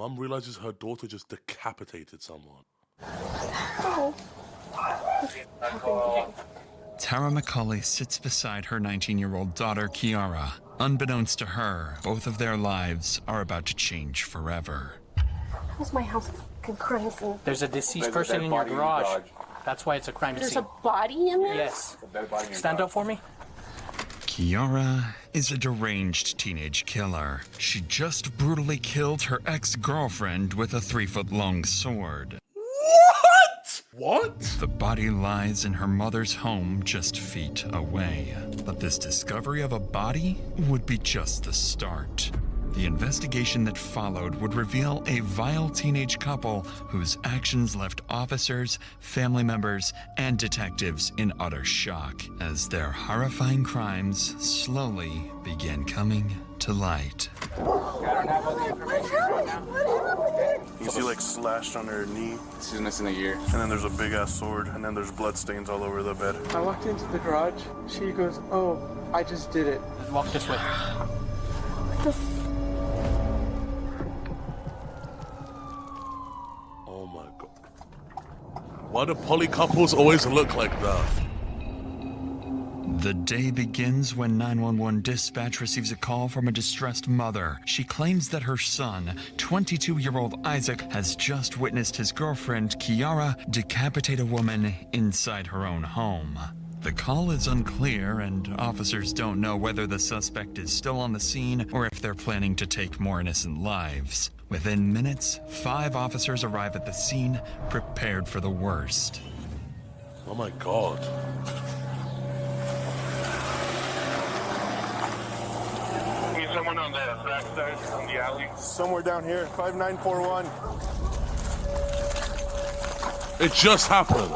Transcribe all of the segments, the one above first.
Mum realizes her daughter just decapitated someone. Oh. Tara McCauley sits beside her 19-year-old daughter, Kiara. Unbeknownst to her, both of their lives are about to change forever. How's my house fucking crime scene? There's a deceased person in your garage. That's why it's a crime scene. There's a body in there? Yes. Stand up for me. Kiara is a deranged teenage killer. She just brutally killed her ex-girlfriend with a 3-foot-long sword. What? The body lies in her mother's home just feet away. But this discovery of a body would be just the start. The investigation that followed would reveal a vile teenage couple whose actions left officers, family members, and detectives in utter shock as their horrifying crimes slowly began coming to light. You see like slashed on her knee. She's missing a ear. And then there's a big ass sword, and then there's blood stains all over the bed. I walked into the garage. She goes, "Oh, I just did it." Walk this way. Oh my god. Why do poly couples always look like that? The day begins when 911 dispatch receives a call from a distressed mother. She claims that her son, 22-year-old Isaac, has just witnessed his girlfriend, Kiara, decapitate a woman inside her own home. The call is unclear, and officers don't know whether the suspect is still on the scene or if they're planning to take more innocent lives. Within minutes, 5 officers arrive at the scene, prepared for the worst. Oh my god. Someone on the back side on the alley. Somewhere down here, 5941. It just happened.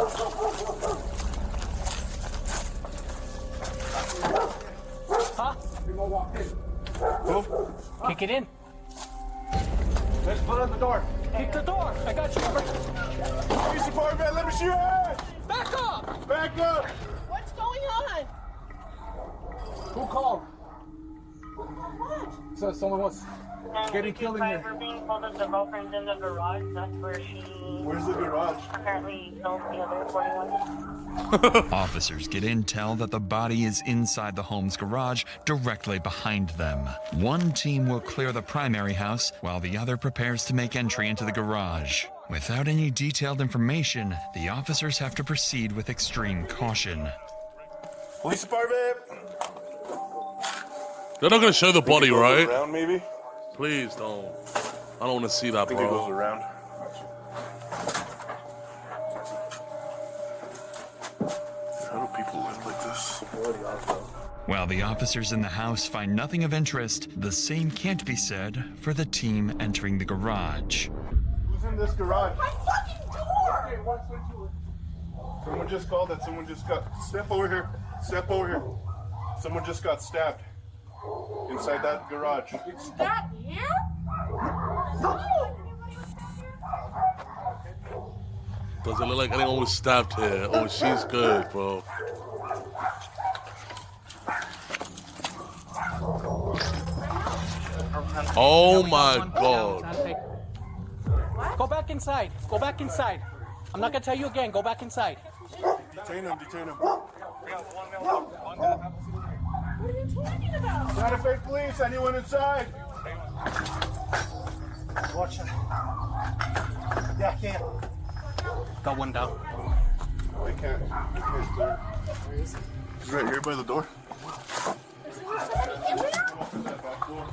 Huh? Who? Kick it in. Let's put on the door. Kick the door. I got you. Police department, let me see your hand. Back up. Back up. What's going on? Who called? So someone was getting killed in here. We're being told that the girlfriend's in the garage. That's where she Where's the garage? apparently killed the other 41. Officers get intel that the body is inside the home's garage, directly behind them. One team will clear the primary house, while the other prepares to make entry into the garage. Without any detailed information, the officers have to proceed with extreme caution. Police department. They're not gonna show the body, right? Around, maybe? Please don't. I don't want to see that, I think it goes bro. around. How do people live like this? While the officers in the house find nothing of interest, the same can't be said for the team entering the garage. Who's in this garage? My fucking door! Someone just called that someone just got... Step over here. Step over here. Someone just got stabbed. Inside that garage. That here? No! Does it look like anyone was stabbed here? Oh, she's good, bro. Oh my god. Go back inside. Go back inside. I'm not gonna tell you again. Go back inside. Detain him, detain him. What are you talking about? Santa Fe police, anyone inside? Watch it. Yeah, I can't. Got one down. They can't clear. He's right here by the door. Is there somebody in there? Open that back door.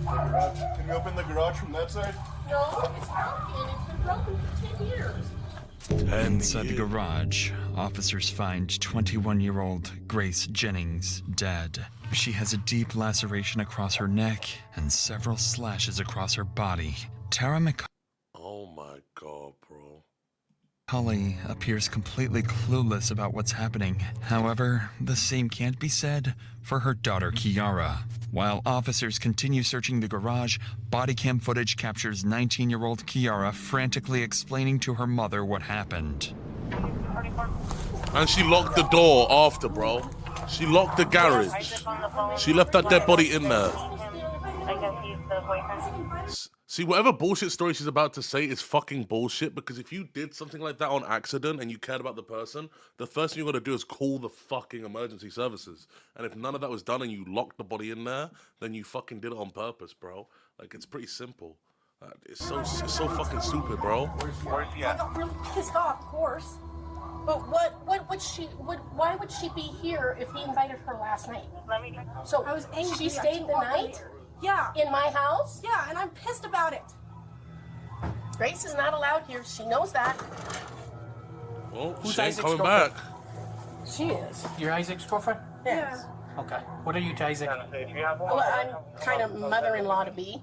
The garage. Can you open the garage from that side? No, it's broken. It's been broken for 10 years. Inside the garage, officers find 21-year-old Grace Jennings dead. She has a deep laceration across her neck and several slashes across her body. Tara Oh my god, bro. McCauley appears completely clueless about what's happening. However, the same can't be said for her daughter Kiara. While officers continue searching the garage, body cam footage captures 19-year-old Kiara frantically explaining to her mother what happened. And she locked the door after, bro. She locked the garage. She left that dead body in there. I guess he's the the boyfriend. See, whatever bullshit story she's about to say is fucking bullshit, because if you did something like that on accident and you cared about the person, the first thing you gotta do is call the fucking emergency services. And if none of that was done and you locked the body in there, then you fucking did it on purpose, bro. Like, it's pretty simple. It's so fucking stupid, bro. Where's he I at? got really pissed off, of course. But why would she be here if he invited her last night? Let me. So I was angry. she stayed the night Yeah. in my house? Yeah, and I'm pissed about it. Grace is not allowed here. She knows that. Well, Who's she ain't Isaac's coming girlfriend? back. She is. You're Isaac's girlfriend? Yes. Okay. What are you to Isaac? If you have Well, I'm kind of mother-in-law to be.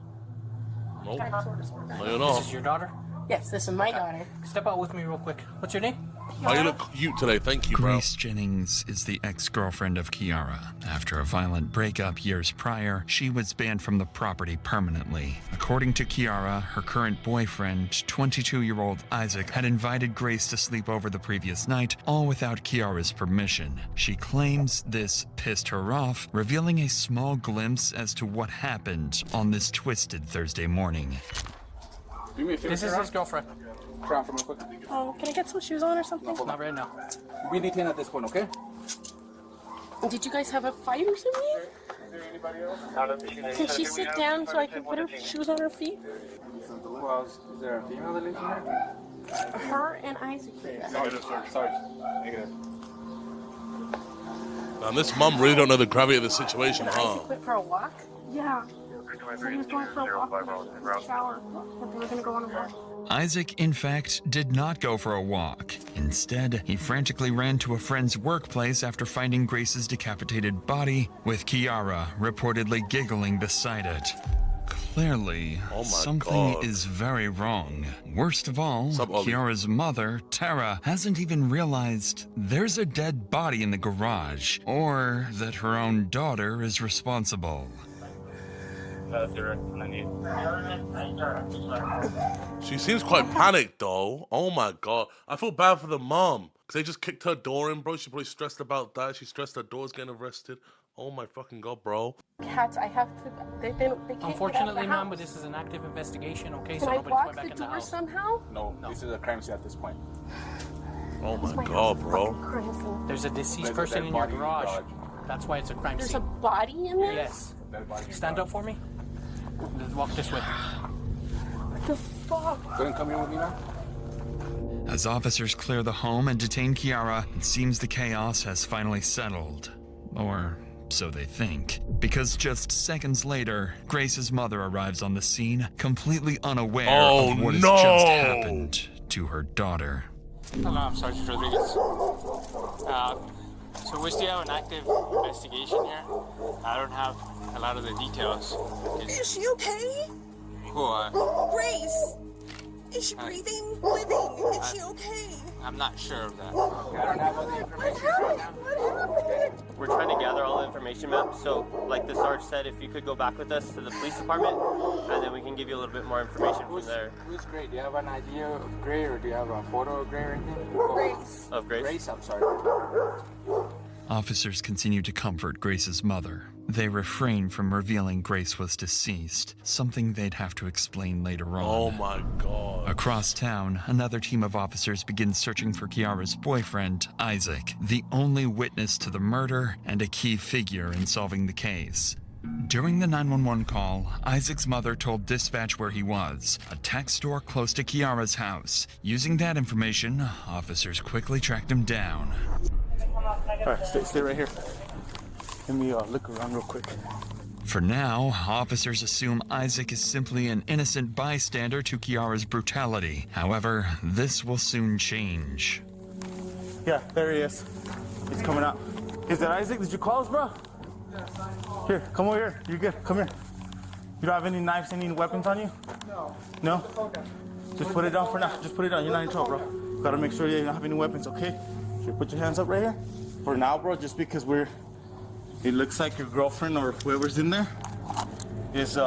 Nope. Kind of, sort of. No, you're This not. is your daughter? Yes, this is my daughter. Step out with me real quick. What's your name? Oh, you look cute today. Thank you, bro. Grace Jennings is the ex-girlfriend of Kiara. After a violent breakup years prior, she was banned from the property permanently. According to Kiara, her current boyfriend, 22-year-old Isaac, had invited Grace to sleep over the previous night, all without Kiara's permission. She claims this pissed her off, revealing a small glimpse as to what happened on this twisted Thursday morning. This is his girlfriend. Crown for me quick. Oh, can I get some shoes on or something? Not right now. We detain at this point, okay? Did you guys have a fight or something? Is there anybody else? Can she sit down so I can put her shoes on her feet? Who else? Is there a female that lives in here? Her and Isaac. Sorry. Negative. Man, this mum really don't know the gravity of the situation, huh? Isaac went for a walk? Yeah. So he was going for a walk in the shower. But they were going to go on a walk. Isaac, in fact, did not go for a walk. Instead, he frantically ran to a friend's workplace after finding Grace's decapitated body, with Kiara reportedly giggling beside it. Clearly, something God. is very wrong. Worst of all, Sup, Ollie? Kiara's mother, Tara, hasn't even realized there's a dead body in the garage, or that her own daughter is responsible. She seems quite panicked, though. Oh my god. I feel bad for the mom. Because they just kicked her door in, bro. She's probably stressed about that. She's stressed her daughter's getting arrested. Oh my fucking god, bro. Cats, I have to. They can't Unfortunately, get out ma'am, of but the this is an active investigation, okay? house. So Can I nobody's going block back the in the door house. somehow? No, this is a crime scene at this point. Oh my My god, house is bro. fucking crazy. There's a deceased There's a person dead in your body in the garage. garage. That's why it's a crime There's a scene. body in there? Yes. Dead body in the Stand garage. up for me. Let's walk this way. What the fuck? Go and come here with me now. As officers clear the home and detain Kiara, it seems the chaos has finally settled. Or so they think. Because just seconds later, Grace's mother arrives on the scene, completely unaware of what has just happened to her daughter. Hello, I'm Sergeant Rodriguez. So we still have an active investigation here. I don't have a lot of the details. Is she okay? Who, Grace! Is she breathing? Living? Is she okay? I'm not sure of that. I don't have all the information right now. What happened? We're trying to gather all the information, ma'am. So, like the Sarge said, if you could go back with us to the police department, and then we can give you a little bit more information from there. Who's Gray? Do you have an idea of Gray, or do you have a photo of Gray or anything? Grace. Of Grace? Grace, I'm sorry. Officers continue to comfort Grace's mother. They refrain from revealing Grace was deceased, something they'd have to explain later on. Oh my god. Across town, another team of officers begins searching for Kiara's boyfriend, Isaac, the only witness to the murder and a key figure in solving the case. During the 911 call, Isaac's mother told dispatch where he was, a tech store close to Kiara's house. Using that information, officers quickly tracked him down. Alright, stay right here. Let me look around real quick. For now, officers assume Isaac is simply an innocent bystander to Kiara's brutality. However, this will soon change. Yeah, there he is. He's coming out. Is that Isaac? Did you call us, bro? Here, come over here. You're good. Come here. You don't have any knives, any weapons on you? No. No? Just put it down for now. Just put it down. You're not in trouble, bro. Gotta make sure you don't have any weapons, okay? Here, put your hands up right here. For now, bro, just because it looks like your girlfriend or whoever's in there is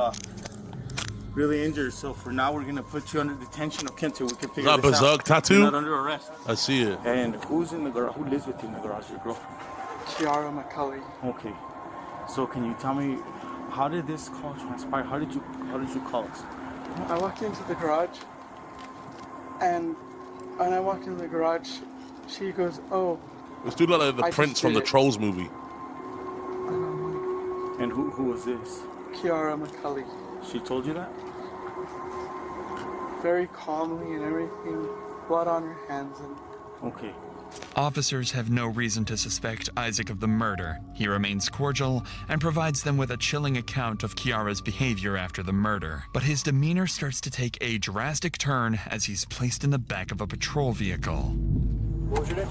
really injured. So for now, we're gonna put you under detention, okay, until we can figure That this berserk out. tattoo? You're not under arrest. I see it. And who's in the garage? Who lives with you in the garage? Your girlfriend? Kiara, my colleague. Okay. So can you tell me, how did this call transpire? How did How did you call us? I walked into the garage, and when I walked into the garage, she goes, "Oh." This dude look like the prince from the Trolls movie. And who was this? Kiara McCully. She told you that? Very calmly and everything, blood on her hands and... Okay. Officers have no reason to suspect Isaac of the murder. He remains cordial and provides them with a chilling account of Kiara's behavior after the murder. But his demeanor starts to take a drastic turn as he's placed in the back of a patrol vehicle. What was your name?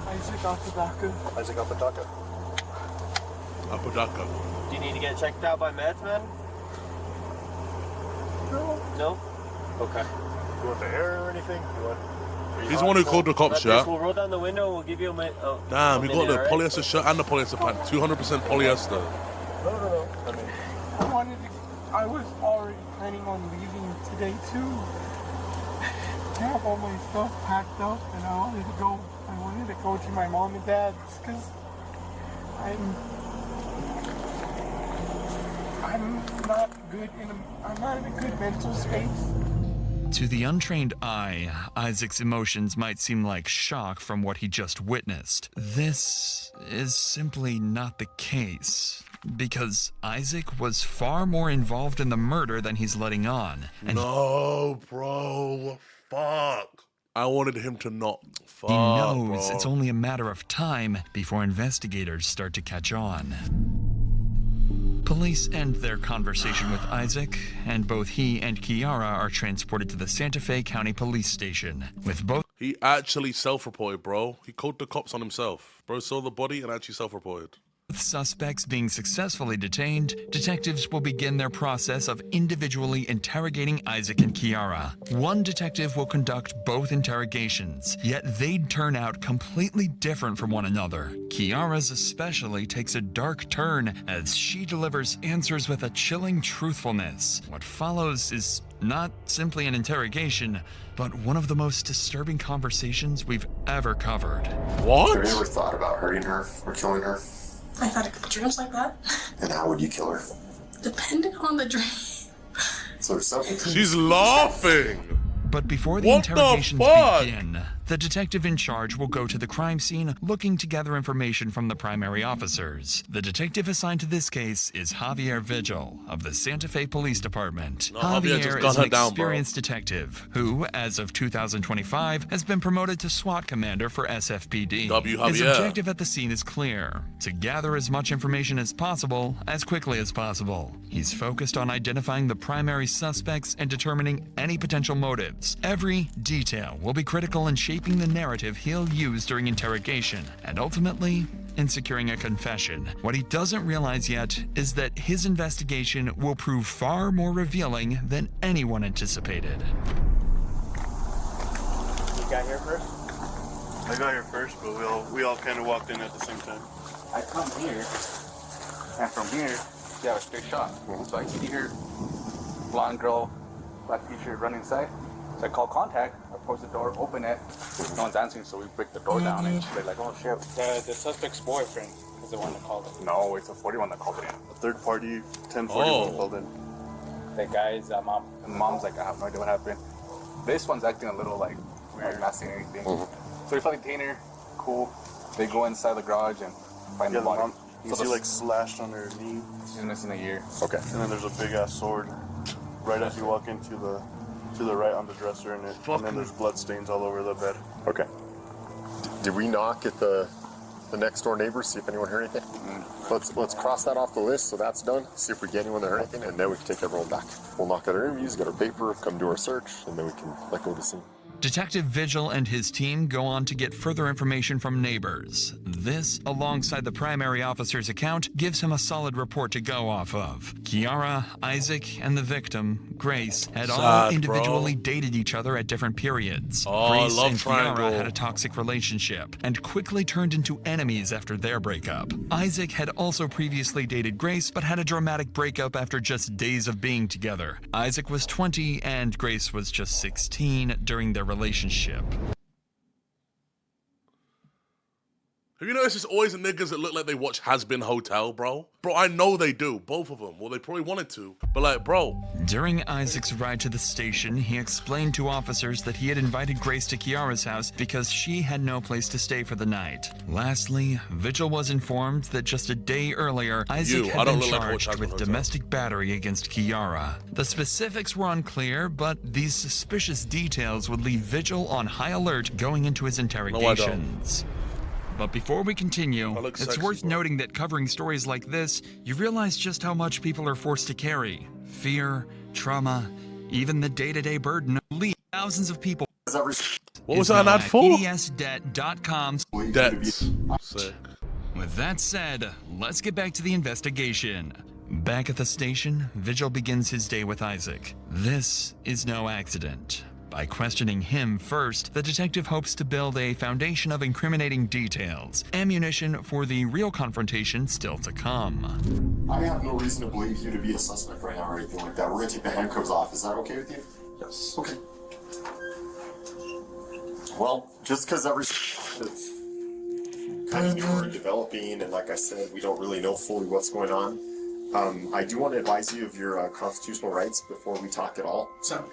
Isaac Apodaca. Isaac Apodaca. Apodaca. Do you need to get checked out by meds, man? No. No? Okay. You want the air or anything? He's the one who called the cops, yeah? We'll roll down the window, we'll give you a minute. Oh, damn, he got the right? polyester shirt and the polyester pant. 200% polyester. No. I mean, I was already planning on leaving today too. I have all my stuff packed up and I wanted to go to my mom and dad's because I'm not in a good mental space. To the untrained eye, Isaac's emotions might seem like shock from what he just witnessed. This is simply not the case, because Isaac was far more involved in the murder than he's letting on. And no, bro. Fuck. I wanted him to not. Fuck, he knows bro. it's only a matter of time before investigators start to catch on. Police end their conversation with Isaac, and both he and Kiara are transported to the Santa Fe County Police Station, with both... He actually self-reported, bro. He called the cops on himself. Bro saw the body and actually self-reported. With suspects being successfully detained, detectives will begin their process of individually interrogating Isaac and Kiara. One detective will conduct both interrogations, yet they'd turn out completely different from one another. Kiara's especially takes a dark turn as she delivers answers with a chilling truthfulness. What follows is not simply an interrogation, but one of the most disturbing conversations we've ever covered. What? Have you ever thought about hurting her or killing her? I've had a couple dreams like that. And how would you kill her? Depending on the dream. So there's something. She's laughing. But before the What interrogations the fuck? begin, the detective in charge will go to the crime scene looking to gather information from the primary officers. The detective assigned to this case is Javier Vigil of the Santa Fe Police Department. No, Javier just Javier gun is her an down, bro. experienced detective who, as of 2025, has been promoted to SWAT commander for SFPD. His Javier. objective at the scene is clear: to gather as much information as possible, as quickly as possible. He's focused on identifying the primary suspects and determining any potential motives. Every detail will be critical in shaping the narrative he'll use during interrogation, and ultimately, in securing a confession. What he doesn't realize yet is that his investigation will prove far more revealing than anyone anticipated. You got here first? I got here first, but we all kind of walked in at the same time. I come here, and from here, you have a straight shot. So I see her, blonde girl, black t-shirt, run inside. So I call contact, I close the door, open it, no one's answering, so we break the door down, and they're like, oh shit. The suspect's boyfriend is the one that called it. No, it's a 41 that called it in. A third party, 1041 called in. The guy's mom. And mom's like, I have no idea what happened. This one's acting a little like weird, like not saying anything. So we finally detain her, cool. They go inside the garage and find the body. You see like slashed on her knee. She's missing a ear. Okay. And then there's a big ass sword right as you walk into to the right on the dresser, and then there's blood stains all over the bed. Okay. Did we knock at the next door neighbors, see if anyone heard anything? Let's cross that off the list, so that's done. See if we get anyone that heard anything, and then we can take everyone back. We'll knock out our interviews, get our paper, come do our search, and then we can let go of the scene. Detective Vigil and his team go on to get further information from neighbors. This, alongside the primary officer's account, gives him a solid report to go off of. Kiara, Isaac, and the victim, Grace, had all individually dated each other at different periods. Grace love and triangle. Kiara had a toxic relationship and quickly turned into enemies after their breakup. Isaac had also previously dated Grace, but had a dramatic breakup after just days of being together. Isaac was 20 and Grace was just 16 during their relationship. Have you noticed it's always the niggas that look like they watch Has Been Hotel, bro? Bro, I know they do, both of them. Well, they probably wanted to, but like, bro. During Isaac's ride to the station, he explained to officers that he had invited Grace to Kiara's house because she had no place to stay for the night. Lastly, Vigil was informed that just a day earlier, Isaac had been charged with domestic battery against Kiara. The specifics were unclear, but these suspicious details would leave Vigil on high alert going into his interrogations. But before we continue, it's worth noting that covering stories like this, you realize just how much people are forced to carry. Fear, trauma, even the day-to-day burden of leading thousands of people. What was that ad for? EDSdebt.com. Debts. Sick. With that said, let's get back to the investigation. Back at the station, Vigil begins his day with Isaac. This is no accident. By questioning him first, the detective hopes to build a foundation of incriminating details, ammunition for the real confrontation still to come. I have no reason to believe you to be a suspect right now or anything like that. We're gonna take the handcuffs off. Is that okay with you? Yes. Okay. Well, just because everything's kind of new and developing, and like I said, we don't really know fully what's going on. I do want to advise you of your constitutional rights before we talk at all. So.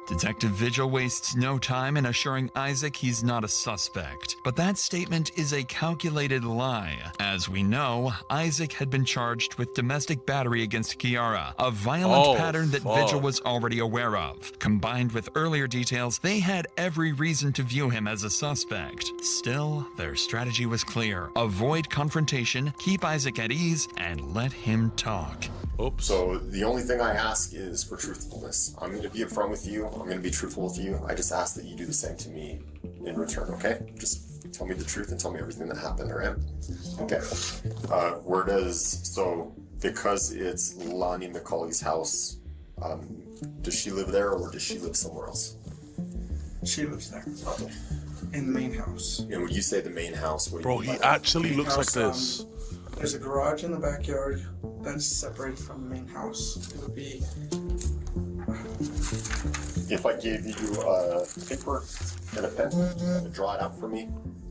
Detective Vigil wastes no time in assuring Isaac he's not a suspect. But that statement is a calculated lie. As we know, Isaac had been charged with domestic battery against Kiara, a violent pattern that Vigil was already aware of. Combined with earlier details, they had every reason to view him as a suspect. Still, their strategy was clear. Avoid confrontation, keep Isaac at ease, and let him talk. Oops. So the only thing I ask is for truthfulness. I'm going to be upfront with you. I'm going to be truthful with you. I just ask that you do the same to me in return, okay? Just tell me the truth and tell me everything that happened, all right? Okay. Because it's Lonnie McCauley's house, does she live there or does she live somewhere else? She lives there. Okay. In the main house. And when you say the main house, what do you mean? Bro, he actually looks like this. There's a garage in the backyard that's separated from the main house. It would be... If I gave you a paper and a pen to draw it out for me,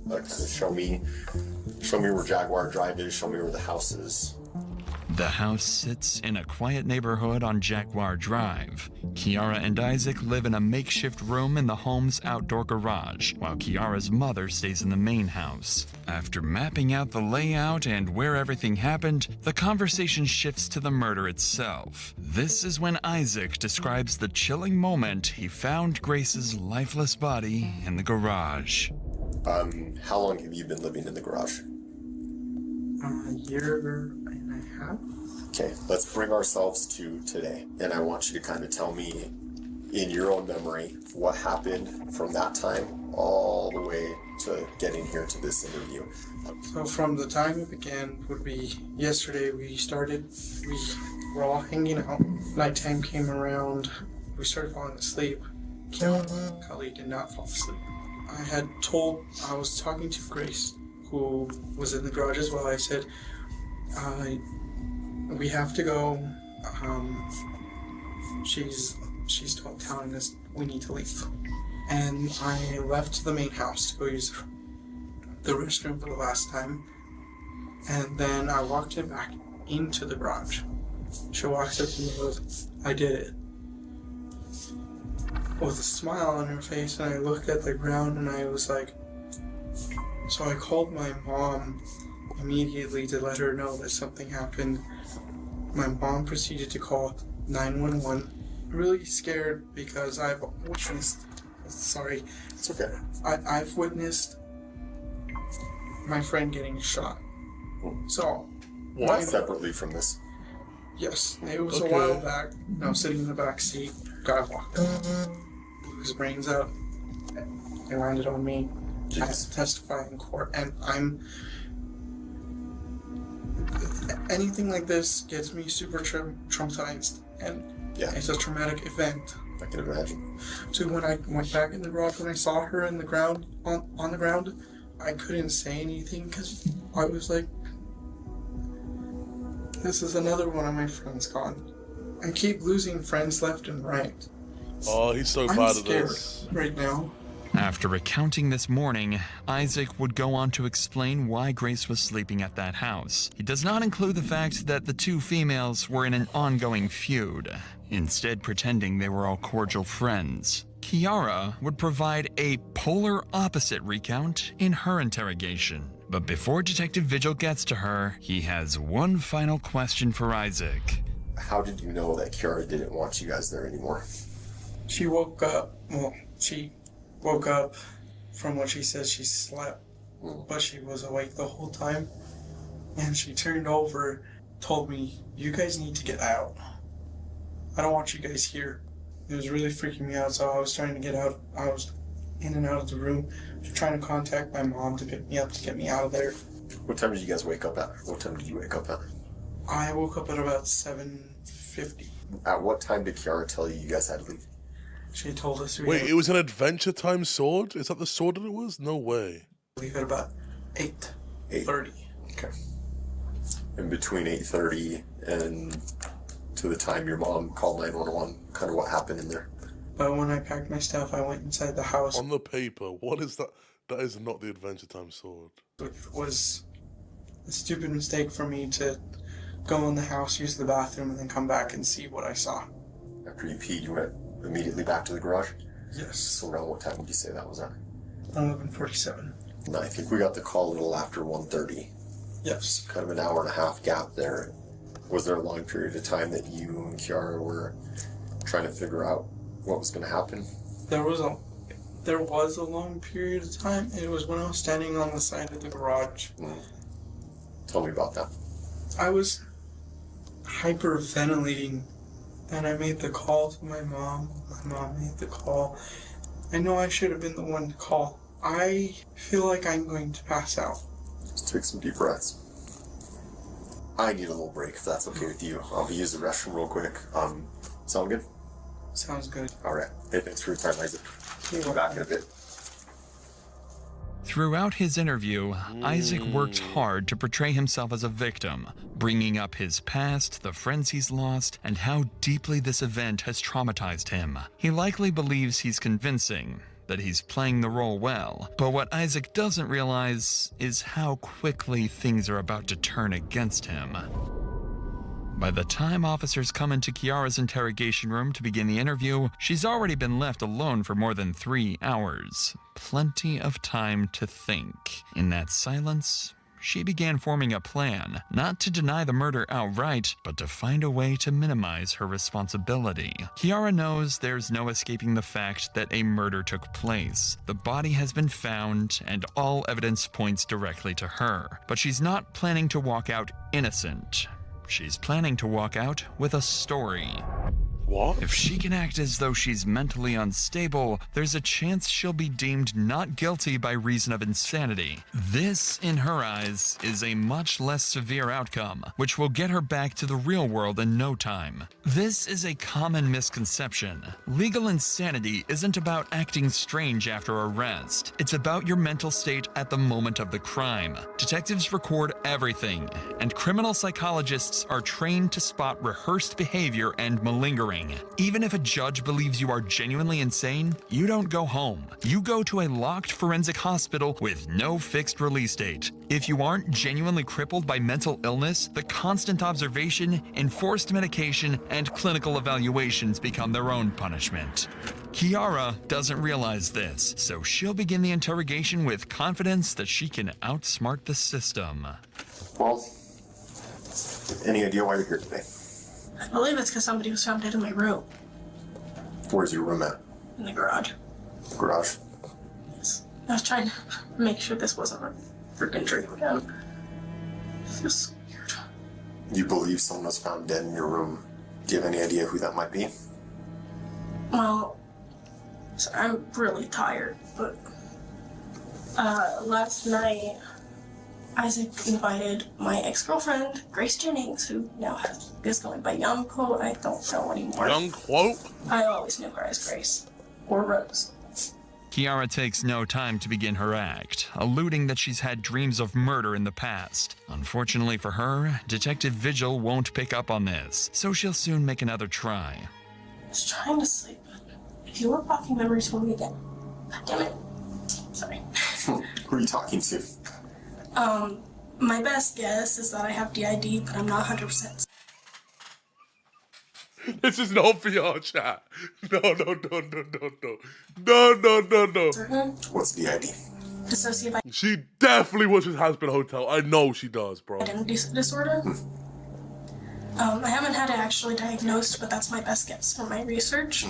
kind of show me where Jaguar Drive is, show me where the house is. The house sits in a quiet neighborhood on Jaguar Drive. Kiara and Isaac live in a makeshift room in the home's outdoor garage, while Kiara's mother stays in the main house. After mapping out the layout and where everything happened, the conversation shifts to the murder itself. This is when Isaac describes the chilling moment he found Grace's lifeless body in the garage. How long have you been living in the garage? A year and a half. Okay, let's bring ourselves to today. And I want you to kind of tell me, in your own memory, what happened from that time all the way to getting here to this interview. So from the time it began would be yesterday. We were all hanging out. Nighttime came around. We started falling asleep. Kelly did not fall asleep. I was talking to Grace, who was in the garage as well. I said, we have to go. She's telling us we need to leave. And I left the main house to go use the restroom for the last time. And then I walked her back into the garage. She walks up to me with, I did it. With a smile on her face, and I looked at the ground and I was like, so I called my mom immediately to let her know that something happened. My mom proceeded to call 911. Really scared because I've witnessed, sorry, it's okay. I've witnessed my friend getting shot. So, separately from this? Yes, it was a while back. I was sitting in the back seat. Guy walked up, blew his brains out, and landed on me. I had to testify in court, and anything like this gets me super traumatized, and it's a traumatic event. I can imagine. So when I went back in the garage, when I saw her in the ground, on the ground, I couldn't say anything because I was like, this is another one of my friends gone. I keep losing friends left and right. Oh, he's so bad at this. Right now. After recounting this morning, Isaac would go on to explain why Grace was sleeping at that house. He does not include the fact that the two females were in an ongoing feud, instead pretending they were all cordial friends. Kiara would provide a polar opposite recount in her interrogation. But before Detective Vigil gets to her, he has one final question for Isaac. How did you know that Kiara didn't want you guys there anymore? She woke up, she woke up from what she says she slept, but she was awake the whole time. And she turned over, told me, "You guys need to get out. I don't want you guys here." It was really freaking me out, so I was trying to get out. I was in and out of the room, trying to contact my mom to pick me up, to get me out of there. What time did you guys wake up at? What time did you wake up at? I woke up at about 7:50. At what time did Kiara tell you guys had to leave? She told us we Wait, had it was an Adventure Time sword? Is that the sword that it was? No way. to leave at about 8:30. Okay. In between 8:30 and to the time your mom called 911, kind of what happened in there? But when I packed my stuff, I went inside the house. On the paper, what is that? That is not the Adventure Time sword. Which was a stupid mistake for me to go in the house, use the bathroom, and then come back and see what I saw. After you peed, you went immediately back to the garage? Yes. So around what time would you say that was at? 11:47. No, I think we got the call a little after 1:30. Yes. Kind of an hour and a half gap there. Was there a long period of time that you and Kiara were trying to figure out what was going to happen? There was a long period of time. It was when I was standing on the side of the garage. Tell me about that. I was hyperventilating, and I made the call to my mom. My mom made the call. I know I should have been the one to call. I feel like I'm going to pass out. Just take some deep breaths. I need a little break, if that's okay with you. I'll use the restroom real quick. Sound good? Sounds good. All right. Hey, thanks for your time, Isaac. We'll be back in a bit. Throughout his interview, Isaac works hard to portray himself as a victim, bringing up his past, the friends he's lost, and how deeply this event has traumatized him. He likely believes he's convincing, that he's playing the role well, but what Isaac doesn't realize is how quickly things are about to turn against him. By the time officers come into Kiara's interrogation room to begin the interview, she's already been left alone for more than 3 hours. Plenty of time to think. In that silence, she began forming a plan, not to deny the murder outright, but to find a way to minimize her responsibility. Kiara knows there's no escaping the fact that a murder took place. The body has been found, and all evidence points directly to her. But she's not planning to walk out innocent. She's planning to walk out with a story. What? If she can act as though she's mentally unstable, there's a chance she'll be deemed not guilty by reason of insanity. This, in her eyes, is a much less severe outcome, which will get her back to the real world in no time. This is a common misconception. Legal insanity isn't about acting strange after arrest. It's about your mental state at the moment of the crime. Detectives record everything, and criminal psychologists are trained to spot rehearsed behavior and malingering. Even if a judge believes you are genuinely insane, you don't go home. You go to a locked forensic hospital with no fixed release date. If you aren't genuinely crippled by mental illness, the constant observation, enforced medication, and clinical evaluations become their own punishment. Kiara doesn't realize this, so she'll begin the interrogation with confidence that she can outsmart the system. Well, any idea why you're here today? I believe it's because somebody was found dead in my room. Where's your room at? In the garage. Garage? Yes. I was trying to make sure this wasn't a freaking dream again. It feels so weird. You believe someone was found dead in your room. Do you have any idea who that might be? Well, so I'm really tired, but last night Isaac invited my ex-girlfriend, Grace Jennings, who now is going by Young Quote. I don't know anymore. Young Quote? I always knew her as Grace. Or Rose. Kiara takes no time to begin her act, alluding that she's had dreams of murder in the past. Unfortunately for her, Detective Vigil won't pick up on this, so she'll soon make another try. I was trying to sleep, but you were blocking memories for me again. God damn it. Sorry. Who are you talking to? My best guess is that I have DID, but I'm not 100%. This is no VR chat. No. Certain. What's DID? Dissociative She definitely watches Hazbin Hotel. I know she does, bro. identity disorder. I haven't had it actually diagnosed, but that's my best guess from my research.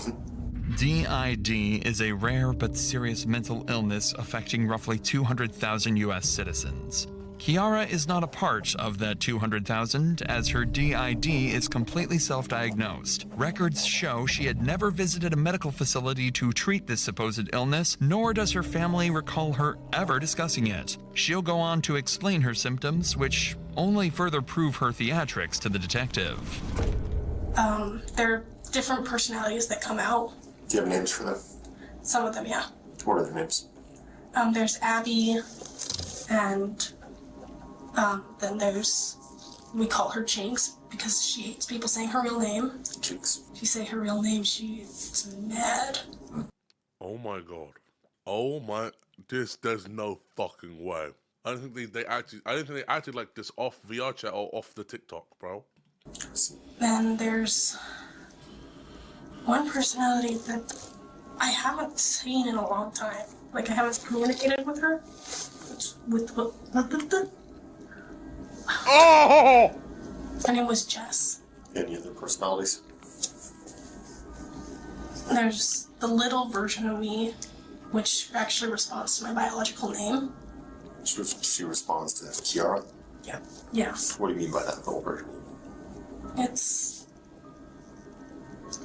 DID is a rare but serious mental illness affecting roughly 200,000 U.S. citizens. Kiara is not a part of that 200,000, as her DID is completely self-diagnosed. Records show she had never visited a medical facility to treat this supposed illness, nor does her family recall her ever discussing it. She'll go on to explain her symptoms, which only further prove her theatrics to the detective. There are different personalities that come out. Do you have names for them? Some of them, yeah. What are their names? There's Abby, and then we call her Jinx because she hates people saying her real name. Jinx. If you say her real name, she's mad. Oh my god. There's no fucking way. I don't think they acted like this off VR chat or off the TikTok, bro. Then there's one personality that I haven't seen in a long time. Like, I haven't communicated with her. Oh! Her name was Jess. Any other personalities? There's the little version of me, which actually responds to my biological name. She responds to Kiara? Yeah. Yeah. What do you mean by that little version? It's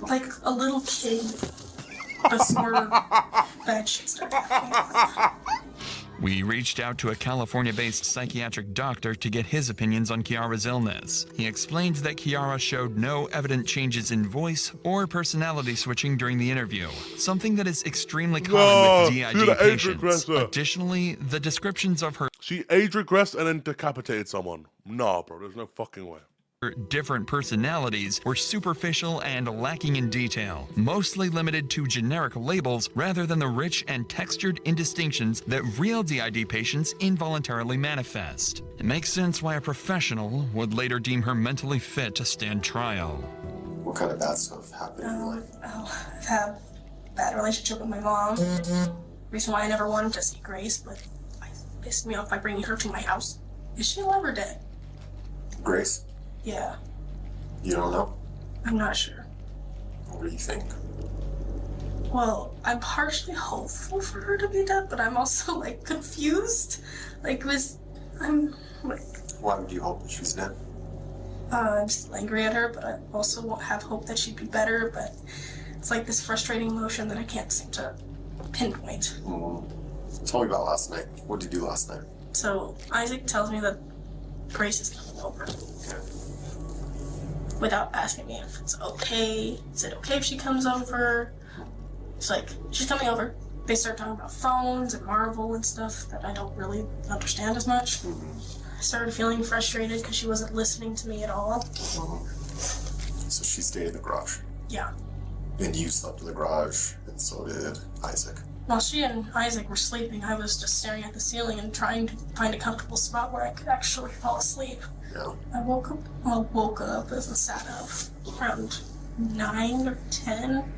like a little kid before bad shit started happening. We reached out to a California-based psychiatric doctor to get his opinions on Kiara's illness. He explained that Kiara showed no evident changes in voice or personality switching during the interview, something that is extremely common with DID patients. Additionally, the descriptions of her She age regressed and then decapitated someone. Nah, bro, there's no fucking way. different personalities were superficial and lacking in detail, mostly limited to generic labels rather than the rich and textured indistinctions that real DID patients involuntarily manifest. It makes sense why a professional would later deem her mentally fit to stand trial. What kind of bad stuff happened in your life? I've had a bad relationship with my mom. Reason why I never wanted to see Grace, but I pissed me off by bringing her to my house. Is she alive or dead? Grace? Yeah. You don't know? I'm not sure. What do you think? Well, I'm partially hopeful for her to be dead, but I'm also, like, confused. I'm, like... Why would you hope that she's dead? I'm still angry at her, but I also won't have hope that she'd be better, but it's like this frustrating emotion that I can't seem to pinpoint. Tell me about last night. What did you do last night? So, Isaac tells me that Grace is coming over. Okay. Without asking me if it's okay. Is it okay if she comes over? It's like, she's coming over. They start talking about phones and Marvel and stuff that I don't really understand as much. I started feeling frustrated because she wasn't listening to me at all. So she stayed in the garage? Yeah. And you slept in the garage, and so did Isaac. While she and Isaac were sleeping, I was just staring at the ceiling and trying to find a comfortable spot where I could actually fall asleep. Yeah. I woke up and sat up around 9 or 10.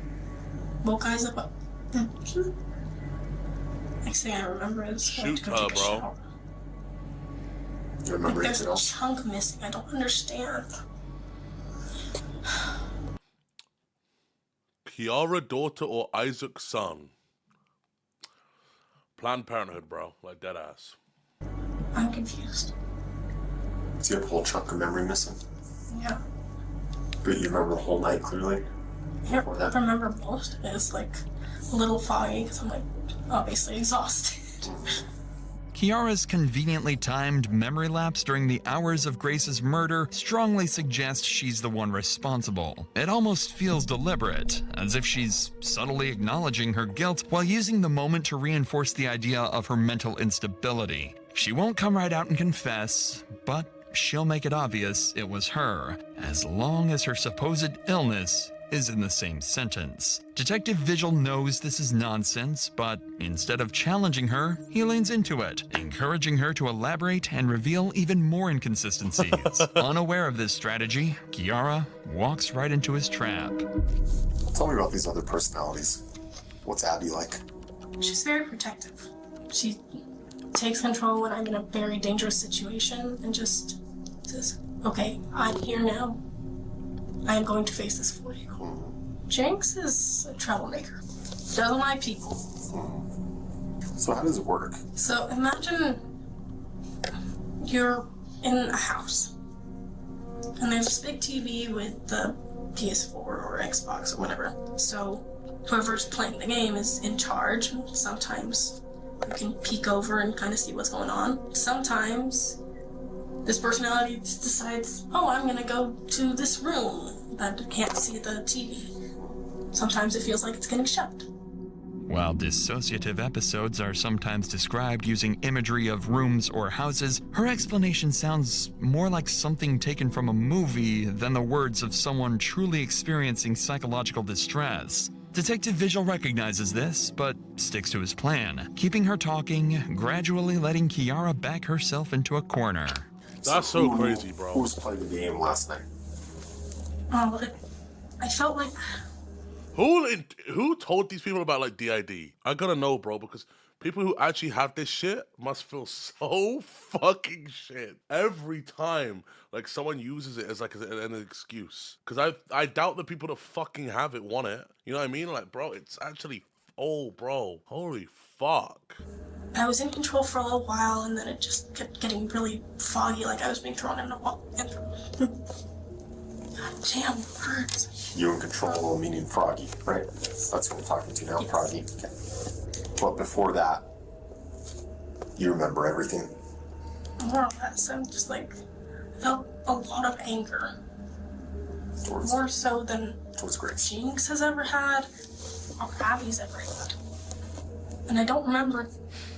Woke Isaac up. Next thing I remember is going to go take a shower. You remember There's anything a else? chunk missing. I don't understand. Kiara daughter or Isaac son? Planned Parenthood, bro. Like dead ass. I'm confused. Do you have a whole chunk of memory missing? Yeah. But you remember the whole night clearly? I don't remember most of it. It's like a little foggy because I'm like obviously exhausted. Kiara's conveniently timed memory lapse during the hours of Grace's murder strongly suggests she's the one responsible. It almost feels deliberate, as if she's subtly acknowledging her guilt while using the moment to reinforce the idea of her mental instability. She won't come right out and confess, but she'll make it obvious it was her, as long as her supposed illness is in the same sentence. Detective Vigil knows this is nonsense, but instead of challenging her, he leans into it, encouraging her to elaborate and reveal even more inconsistencies. Unaware of this strategy, Kiara walks right into his trap. Tell me about these other personalities. What's Abby like? She's very protective. She takes control when I'm in a very dangerous situation and just says, okay, I'm here now. I am going to face this for you. Jinx is a troublemaker. Doesn't like people. So how does it work? So imagine you're in a house and there's this big TV with the PS4 or Xbox or whatever. So whoever's playing the game is in charge. Sometimes you can peek over and kind of see what's going on. Sometimes this personality decides, oh, I'm gonna go to this room that can't see the TV. Sometimes it feels like it's getting shut. While dissociative episodes are sometimes described using imagery of rooms or houses, her explanation sounds more like something taken from a movie than the words of someone truly experiencing psychological distress. Detective Vigil recognizes this, but sticks to his plan, keeping her talking, gradually letting Kiara back herself into a corner. That's so crazy, bro. Who was playing the game last night? Oh, I felt like... Who told these people about like DID? I gotta know, bro, because people who actually have this shit must feel so fucking shit every time like someone uses it as like an excuse. Because I doubt the people that fucking have it want it. You know what I mean? Like, bro, it's actually, oh, bro, holy fuck. I was in control for a little while, and then it just kept getting really foggy, like I was being thrown in a wall. God damn words. You in control, meaning Froggy, right? That's what we're talking to now, yes. Froggy. Okay. But before that, you remember everything? More or less. I'm just like, I felt a lot of anger. More so than Jinx has ever had, or Abby's ever had. And I don't remember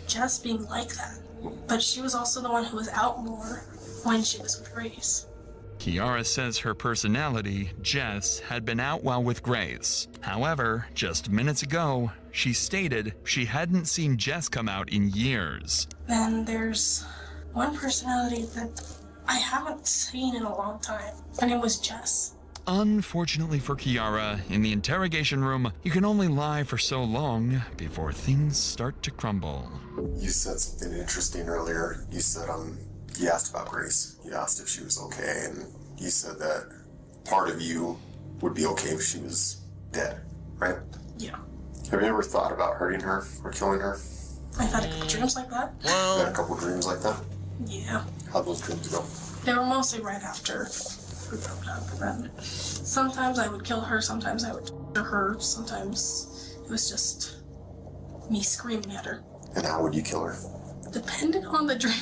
Jess being like that. But she was also the one who was out more when she was with Grace. Kiara says her personality, Jess, had been out while with Grace. However, just minutes ago, she stated she hadn't seen Jess come out in years. Then there's one personality that I haven't seen in a long time. Her name was Jess. Unfortunately for Kiara, in the interrogation room, you can only lie for so long before things start to crumble. You said something interesting earlier. You said, you asked about Grace. You asked if she was okay, and you said that part of you would be okay if she was dead, right? Yeah. Have you ever thought about hurting her or killing her? I've had a couple dreams like that. You had a couple dreams like that? Yeah. How'd those dreams go? They were mostly right after we broke up. And then sometimes I would kill her, sometimes I would kill her, sometimes it was just me screaming at her. And how would you kill her? Depending on the dream.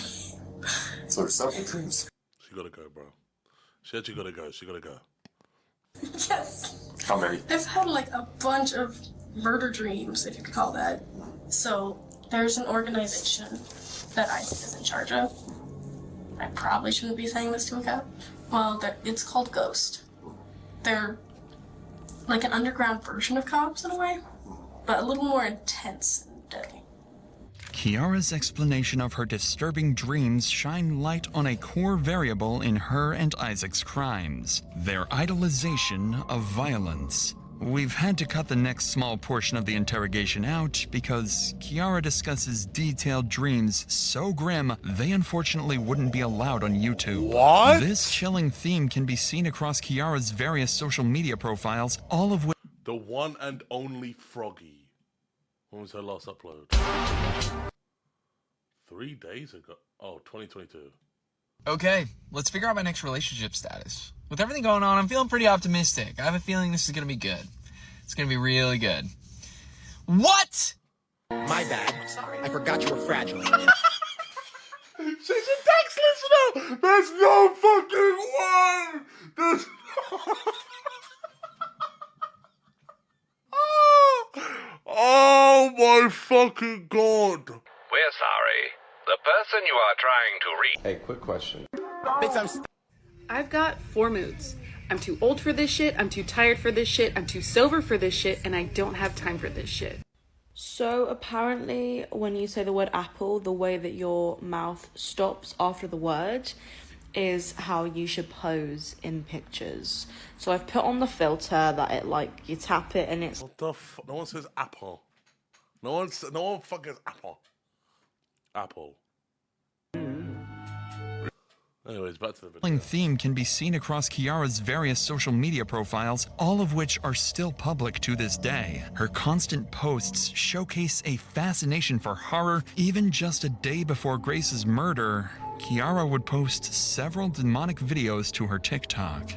So there's several dreams. She gotta go, bro. She actually gotta go. She gotta go. Yes. How many? I've had like a bunch of murder dreams, if you could call that. So there's an organization that Isaac is in charge of. I probably shouldn't be saying this to a cop. Well, it's called Ghost. They're like an underground version of cops in a way, but a little more intense and deadly. Kiara's explanation of her disturbing dreams shine light on a core variable in her and Isaac's crimes, their idolization of violence. We've had to cut the next small portion of the interrogation out because Kiara discusses detailed dreams so grim they unfortunately wouldn't be allowed on YouTube. What? This chilling theme can be seen across Kiara's various social media profiles, all of which... The one and only Froggy. When was her last upload? 3 days ago. Oh, 2022. Okay, let's figure out my next relationship status. With everything going on, I'm feeling pretty optimistic. I have a feeling this is going to be good. It's going to be really good. What? My bad. Sorry. I forgot you were fragile. She's a text listener! There's no fucking way! There's no... Oh my fucking god! We're sorry. The person you are trying to reach. Hey, quick question. I've got 4 moods. I'm too old for this shit. I'm too tired for this shit. I'm too sober for this shit. And I don't have time for this shit. So apparently when you say the word apple, the way that your mouth stops after the word is how you should pose in pictures. So I've put on the filter that it, like, you tap it and it's... What the fuck? No one says apple. No one fucking apple. Apple. Anyways, back to the video. Theme can be seen across Kiara's various social media profiles, all of which are still public to this day. Her constant posts showcase a fascination for horror. Even just a day before Grace's murder, Kiara would post several demonic videos to her TikTok.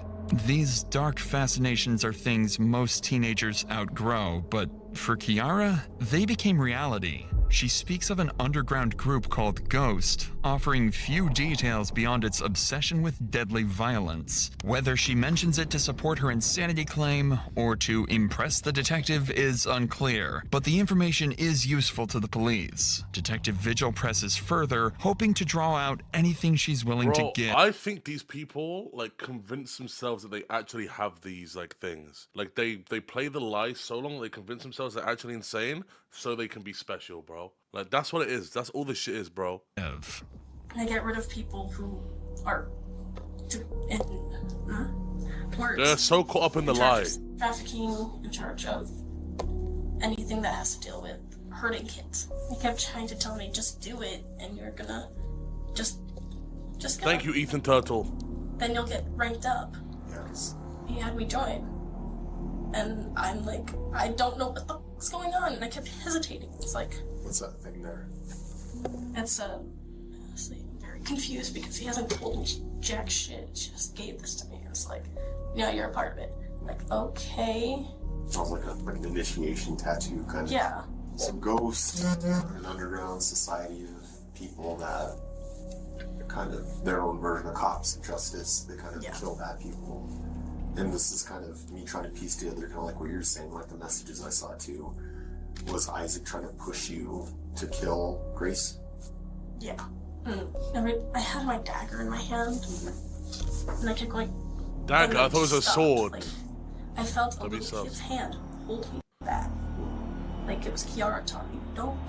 These dark fascinations are things most teenagers outgrow, but for Kiara, they became reality. She speaks of an underground group called Ghost, offering few details beyond its obsession with deadly violence. Whether she mentions it to support her insanity claim or to impress the detective is unclear, but the information is useful to the police. Detective Vigil presses further, hoping to draw out anything she's willing to give. I think these people like convince themselves that they actually have these like things. Like they play the lie so long they convince themselves they're actually insane so they can be special, bro. Like that's what it is. That's all this shit is, bro. They get rid of people who are They're so caught up in the lie. Trafficking, in charge of anything that has to deal with hurting kids. They kept trying to tell me, just do it, and you're gonna just go. Thank you, Ethan Turtle. Then you'll get ranked up. Because he had me join. And I'm like, I don't know what the fuck's going on, and I kept hesitating. It's like, what's that thing there? It's honestly, I'm very confused because he hasn't told me jack shit. He just gave this to me. It's like, you know, you're a part of it. I'm like, okay. Sounds like an initiation tattoo kind of. Yeah. Some ghosts, an underground society of people that are kind of their own version of cops and justice. They kind of kill bad people. And this is kind of me trying to piece together, kind of like what you're saying, like the messages I saw too. Was Isaac trying to push you to kill Grace? Yeah. I had my dagger in my hand, and I kept going. Dagger? I thought it was a sword. Like, I felt a little kid's hand holding me back. Like it was Kiara telling me, don't.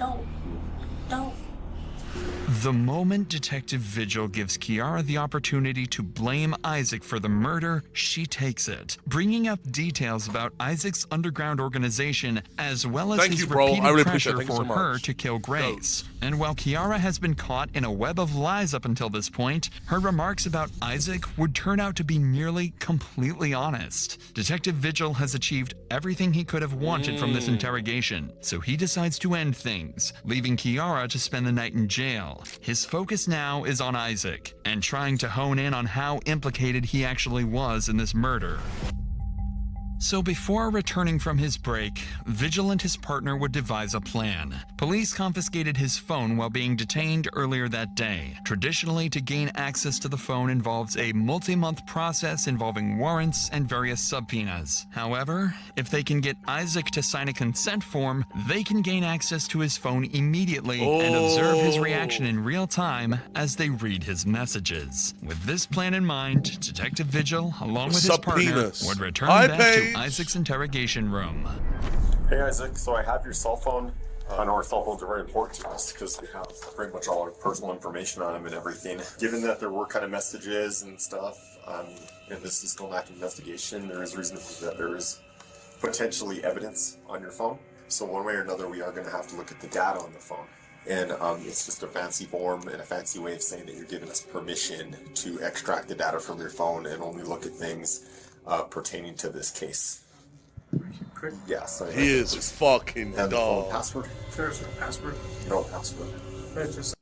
The moment Detective Vigil gives Kiara the opportunity to blame Isaac for the murder, she takes it, bringing up details about Isaac's underground organization as well as his repeated pressure for her to kill Grace. And while Kiara has been caught in a web of lies up until this point, her remarks about Isaac would turn out to be nearly completely honest. Detective Vigil has achieved everything he could have wanted from this interrogation, so he decides to end things, leaving Kiara to spend the night in jail. His focus now is on Isaac, and trying to hone in on how implicated he actually was in this murder. So before returning from his break, Vigil and his partner would devise a plan. Police confiscated his phone while being detained earlier that day. Traditionally, to gain access to the phone involves a multi-month process involving warrants and various subpoenas. However, if they can get Isaac to sign a consent form, they can gain access to his phone immediately and observe his reaction in real time as they read his messages. With this plan in mind, Detective Vigil, along with his partner, would return back to Isaac's interrogation room. Hey Isaac, so I have your cell phone. I know our cell phones are very important to us because we have pretty much all our personal information on them and everything. Given that there were kind of messages and stuff, and this is still an active investigation, there is reason to believe that there is potentially evidence on your phone. So one way or another, we are going to have to look at the data on the phone. And it's just a fancy form and a fancy way of saying that you're giving us permission to extract the data from your phone and only look at things pertaining to this case. Yeah, so he is fucking dog. Password? There's no password. No password.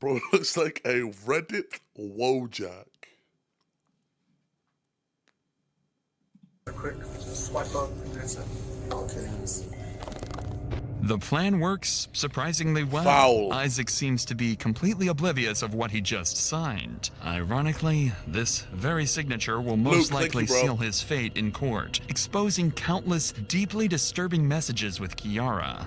Bro, it looks like a Reddit Wojak. Quick, just swipe up and that's it. Okay. The plan works surprisingly well. Foul. Isaac seems to be completely oblivious of what he just signed. Ironically, this very signature will most likely seal his fate in court, exposing countless deeply disturbing messages with Kiara.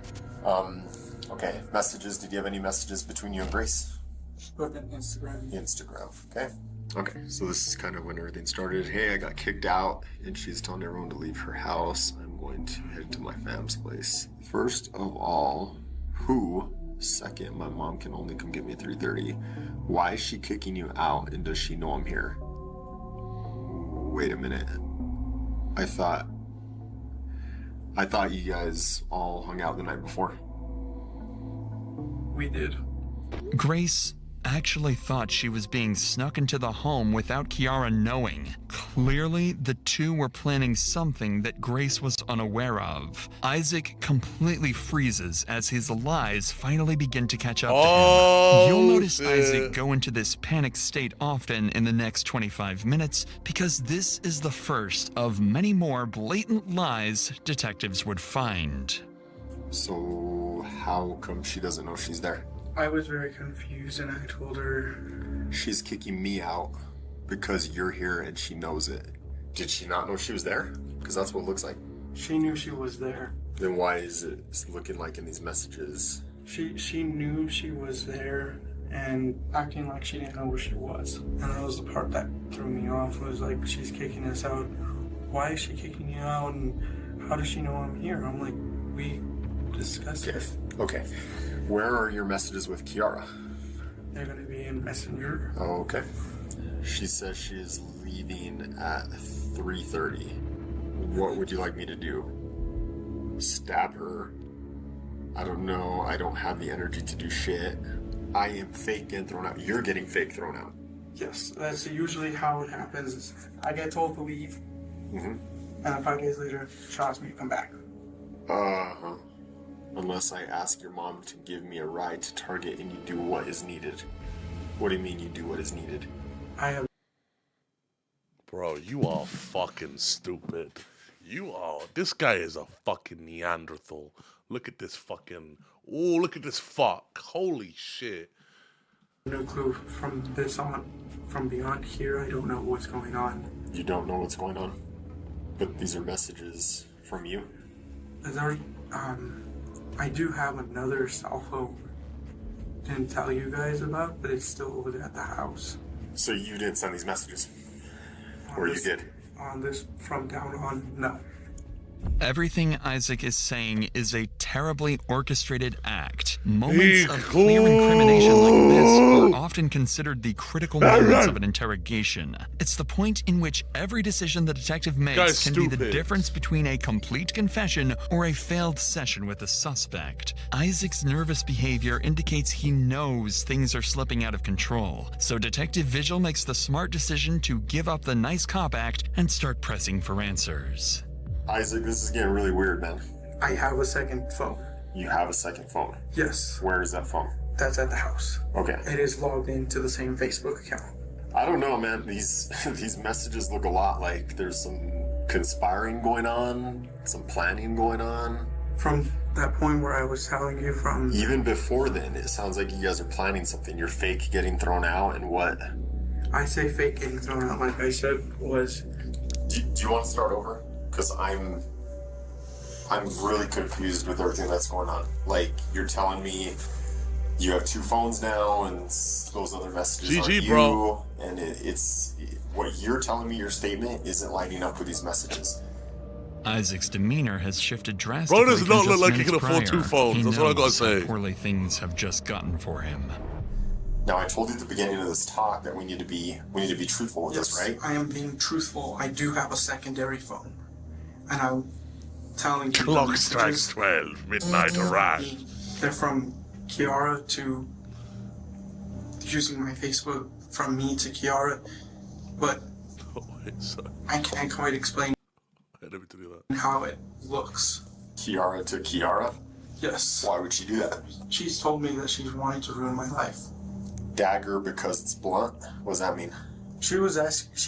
Okay, messages. Did you have any messages between you and Grace? Spoke on Instagram. Instagram, okay. Okay, so this is kind of when everything started. Hey, I got kicked out, and she's telling everyone to leave her house. I'm going to head to my fam's place. First of all, who? Second, my mom can only come get me at 3:30. Why is she kicking you out, and does she know I'm here? Wait a minute. I thought you guys all hung out the night before. We did. Grace actually thought she was being snuck into the home without Kiara knowing. Clearly, the two were planning something that Grace was unaware of. Isaac completely freezes as his lies finally begin to catch up to him. You'll notice Isaac go into this panic state often in the next 25 minutes because this is the first of many more blatant lies detectives would find. So, how come she doesn't know she's there? I was very confused and I told her. She's kicking me out because you're here and she knows it. Did she not know she was there? Because that's what it looks like. She knew she was there. Then why is it looking like in these messages? She knew she was there and acting like she didn't know where she was. And that was the part that threw me off, was like, she's kicking us out. Why is she kicking you out and how does she know I'm here? I'm like, we discussed it. Okay. Where are your messages with Kiara? They're going to be in Messenger. Oh, okay. She says she is leaving at 3:30. What would you like me to do? Stab her? I don't know. I don't have the energy to do shit. I am fake getting thrown out. You're getting fake thrown out. Yes, that's usually how it happens. I get told to leave, and then 5 days later, she asks me to come back. Uh-huh. Unless I ask your mom to give me a ride to Target and you do what is needed. What do you mean you do what is needed? I have... Bro, you are fucking stupid. This guy is a fucking Neanderthal. Look at this fucking, look at this fuck. Holy shit. No clue from this on, from beyond here, I don't know what's going on. You don't know what's going on? But these are messages from you? I do have another cell phone. Didn't tell you guys about, but it's still over there at the house. So you didn't send these messages? Or you did? On this, from down on, no. Everything Isaac is saying is a terribly orchestrated act. Moments of clear incrimination like this are often considered the critical moments of an interrogation. It's the point in which every decision the detective makes can be the difference between a complete confession or a failed session with the suspect. Isaac's nervous behavior indicates he knows things are slipping out of control, so Detective Vigil makes the smart decision to give up the nice cop act and start pressing for answers. Isaac, this is getting really weird, man. I have a second phone. You have a second phone? Yes. Where is that phone? That's at the house. Okay. It is logged into the same Facebook account. I don't know, man. These messages look a lot like there's some conspiring going on, some planning going on. From that point where I was telling you from... Even before then, it sounds like you guys are planning something. You're fake getting thrown out and what? I say fake getting thrown out, like I said, was... Do you want to start over? Because I'm really confused with everything that's going on. Like, you're telling me you have 2 phones now, and those other messages are you, bro. And it's what you're telling me. Your statement isn't lining up with these messages. Isaac's demeanor has shifted drastically. Bro does not look like he can prior. afford 2 phones. That's what I gotta say. How poorly things have just gotten for him. Now, I told you at the beginning of this talk that we need to be truthful with this, right? I am being truthful. I do have a secondary phone. And I'm telling you... Clock strikes 12, midnight arrived. They're from Kiara to... using my Facebook from me to Kiara. But... I can't quite explain how it looks. Kiara to Kiara? Yes. Why would she do that? She's told me that she's wanting to ruin my life. Dagger because it's blunt? What does that mean? She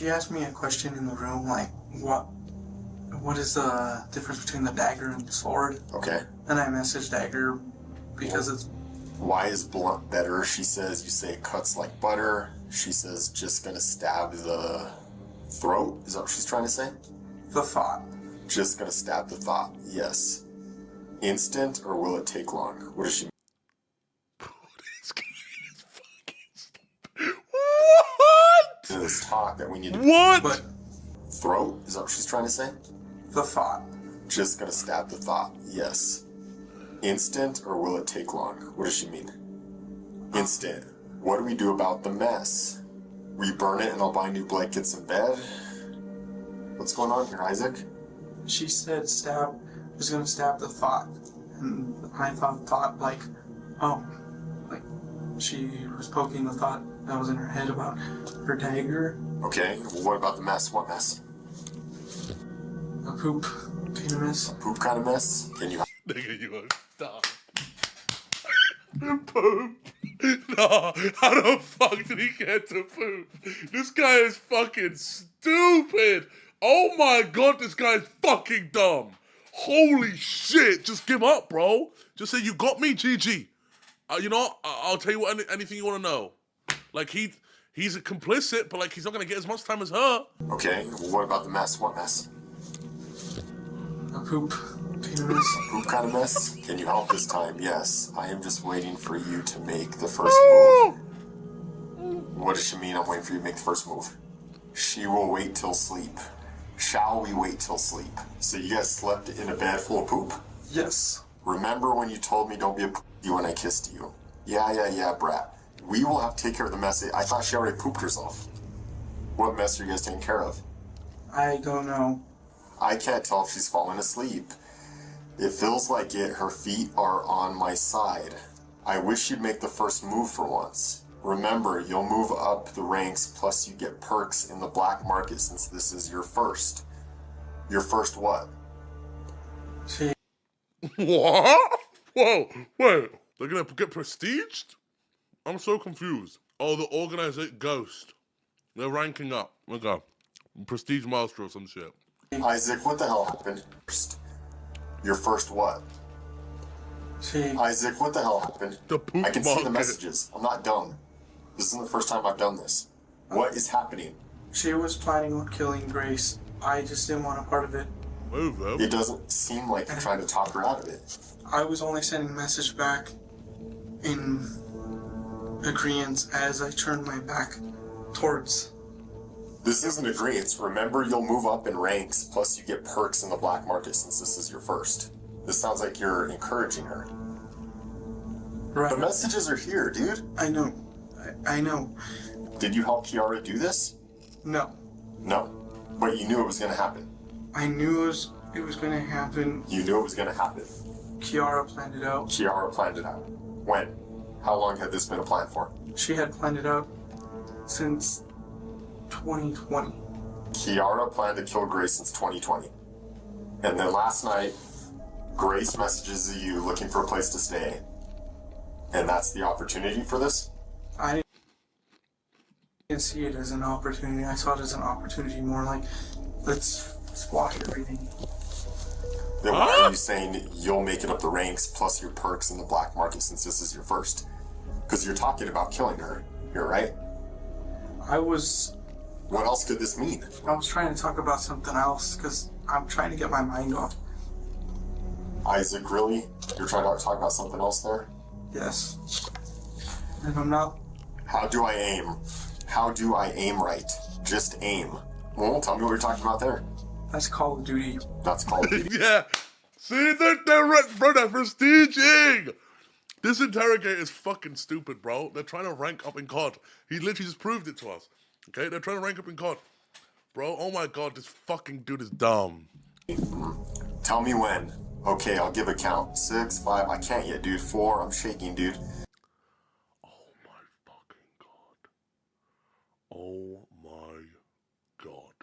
asked me a question in the room, like, what is the difference between the dagger and the sword? Okay. And I messaged dagger because it's... Why is blunt better? She says you say it cuts like butter. She says just gonna stab the throat. Is that what she's trying to say? The thought. Just gonna stab the thought. Yes. Instant or will it take long? What does she mean? What? This talk that we need to. What? But throat? Is that what she's trying to say? The thought. Just gonna stab the thought. Yes. Instant, or will it take long? What does she mean? Instant. What do we do about the mess? We burn it and I'll buy new blankets and bed? What's going on here, Isaac? She said was gonna stab the thought. And I thought like, oh, like she was poking the thought that was in her head about her dagger. Okay, well, what about the mess? What mess? A poop kind of mess. A poop kind of mess? Can you... Nigga, you are dumb. Poop. No, how the fuck did he get to poop? This guy is fucking stupid. Oh my god, this guy is fucking dumb. Holy shit, just give up, bro. Just say, you got me, GG. You know, I'll tell you what, anything you want to know. Like, he's a complicit, but like, he's not going to get as much time as her. Okay, well, what about the mess? What mess? A poop kind of mess. A poop kind of mess? Can you help this time? Yes. I am just waiting for you to make the first move. What does she mean I'm waiting for you to make the first move? She will wait till sleep. Shall we wait till sleep? So you guys slept in a bed full of poop? Yes. Remember when you told me don't be a poopy when I kissed you? Yeah, brat. We will have to take care of the mess. I thought she already pooped herself. What mess are you guys taking care of? I don't know. I can't tell if she's fallen asleep. It feels like it. Her feet are on my side. I wish you'd make the first move for once. Remember, you'll move up the ranks, plus you get perks in the black market since this is your first. Your first what? What? Whoa, wait. They're gonna get prestiged? I'm so confused. Oh, the organization Ghost. They're ranking up. Okay. Prestige master or some shit. Isaac, what the hell happened? Your first what? Isaac, what the hell happened? The poop I can see the market. messages. I'm not dumb. This isn't the first time I've done this. What is happening? She was planning on killing Grace. I just didn't want a part of it. It doesn't seem like you're trying to talk her out of it. I was only sending a message back in agreement as I turned my back towards. This isn't agreement. Remember, you'll move up in ranks, plus you get perks in the black market since this is your first. This sounds like you're encouraging her. Right. The messages are here, dude. I know. I know. Did you help Kiara do this? No. No. But you knew it was going to happen. I knew it was going to happen. You knew it was going to happen. Kiara planned it out. Kiara planned it out. When? How long had this been a plan for? She had planned it out since 2020. Kiara planned to kill Grace since 2020. And then last night, Grace messages you looking for a place to stay. And that's the opportunity for this? I didn't see it as an opportunity. I saw it as an opportunity more like, let's squash everything. Then why are you saying you'll make it up the ranks plus your perks in the black market since this is your first? Because you're talking about killing her here, right? What else could this mean? I was trying to talk about something else because I'm trying to get my mind off. Isaac, really? You're trying to talk about something else there? Yes. And I'm not. How do I aim? How do I aim right? Just aim. Well, tell me what you're talking about there. That's Call of Duty. That's Call of Duty. Yeah. See, they're prestiging. This interrogator is fucking stupid, bro. They're trying to rank up in COD. He literally just proved it to us. Okay? They're trying to rank up in COD. Bro, oh my god, this fucking dude is dumb. Tell me when. Okay, I'll give a count. 6, 5, I can't yet, dude. 4, I'm shaking, dude. Oh my fucking god. Oh my god.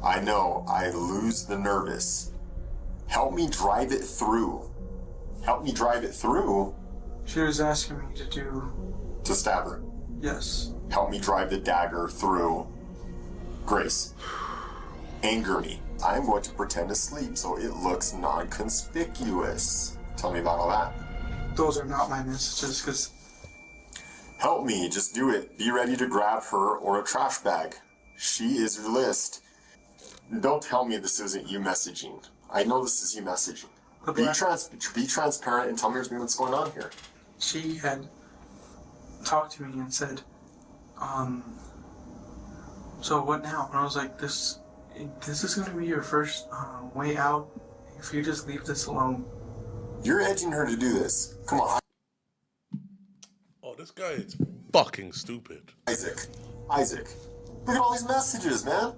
I know, I lose the nervous. Help me drive it through. Help me drive it through? She was asking me to do. To stab her. Yes. Help me drive the dagger through. Grace. Anger me. I'm going to pretend to sleep so it looks non-conspicuous. Tell me about all that. Those are not my messages, because... Help me, just do it. Be ready to grab her or a trash bag. She is your list. Don't tell me this isn't you messaging. I know this is you messaging. Be transparent and tell me what's going on here. She had talked to me and said, So what now? And I was like, this is gonna be your first way out if you just leave this alone. You're edging her to do this. Come on. Oh, this guy is fucking stupid. Isaac. Look at all these messages, man.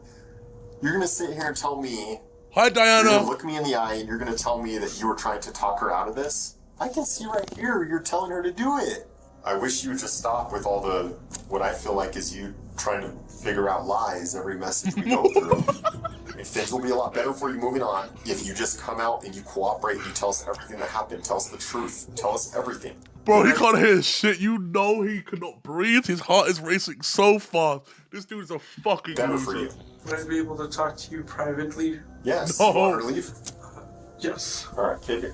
You're gonna sit here and tell me... Hi, Diana. You're gonna look me in the eye and you're gonna tell me that you were trying to talk her out of this? I can see right here you're telling her to do it. I wish you would just stop with all the... what I feel like is you trying to figure out lies every message we go through. And things will be a lot better for you moving on if you just come out and you cooperate and you tell us everything that happened. Tell us the truth. Tell us everything. Bro, he can't hear shit. You know he cannot breathe. His heart is racing so fast. This dude's a fucking better loser. for you. Would I be able to talk to you privately? Yes. No. You want her to leave? Yes. All right, take it.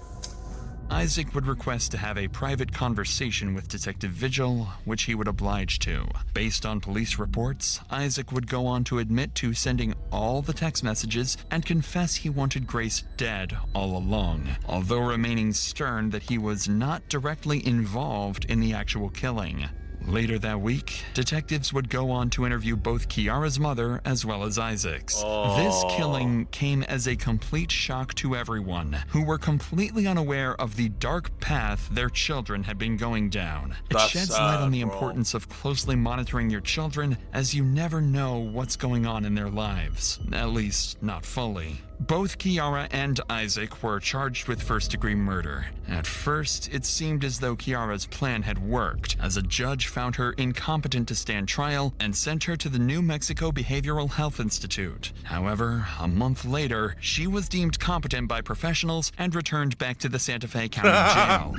Isaac would request to have a private conversation with Detective Vigil, which he would oblige to. Based on police reports, Isaac would go on to admit to sending all the text messages and confess he wanted Grace dead all along, although remaining stern that he was not directly involved in the actual killing. Later that week, detectives would go on to interview both Kiara's mother as well as Isaac's. This killing came as a complete shock to everyone, who were completely unaware of the dark path their children had been going down. It That's sheds sad, light on the bro. importance of closely monitoring your children, as you never know what's going on in their lives, at least not fully. Both Kiara and Isaac were charged with first-degree murder. At first, it seemed as though Kiara's plan had worked, as a judge found her incompetent to stand trial and sent her to the New Mexico Behavioral Health Institute. However, a month later, she was deemed competent by professionals and returned back to the Santa Fe County Jail.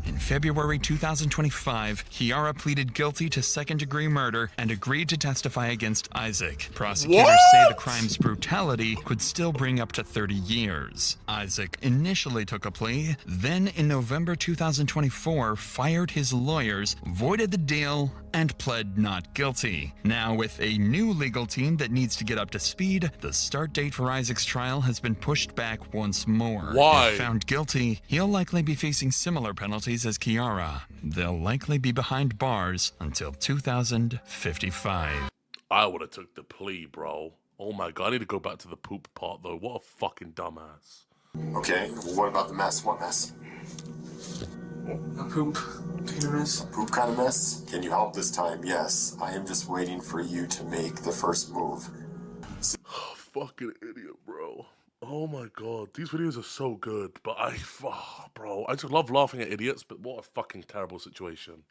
In February 2025, Kiara pleaded guilty to second-degree murder and agreed to testify against Isaac. Prosecutors say the crime's brutality could still bring up to 30 years. Isaac initially took a plea, then in November 2024 fired his lawyers, voided the deal, and pled not guilty. Now, with a new legal team that needs to get up to speed, the start date for Isaac's trial has been pushed back once more. Why? If found guilty, he'll likely be facing similar penalties as Kiara. They'll likely be behind bars until 2055. I would have took the plea, bro. Oh my god, I need to go back to the poop part though. What a fucking dumbass. Okay, what about the mess? What mess? A poop kind of mess. A poop kind of mess? Can you help this time? Yes. I am just waiting for you to make the first move. Fucking idiot, bro. Oh my god, these videos are so good, but bro, I just love laughing at idiots, but what a fucking terrible situation.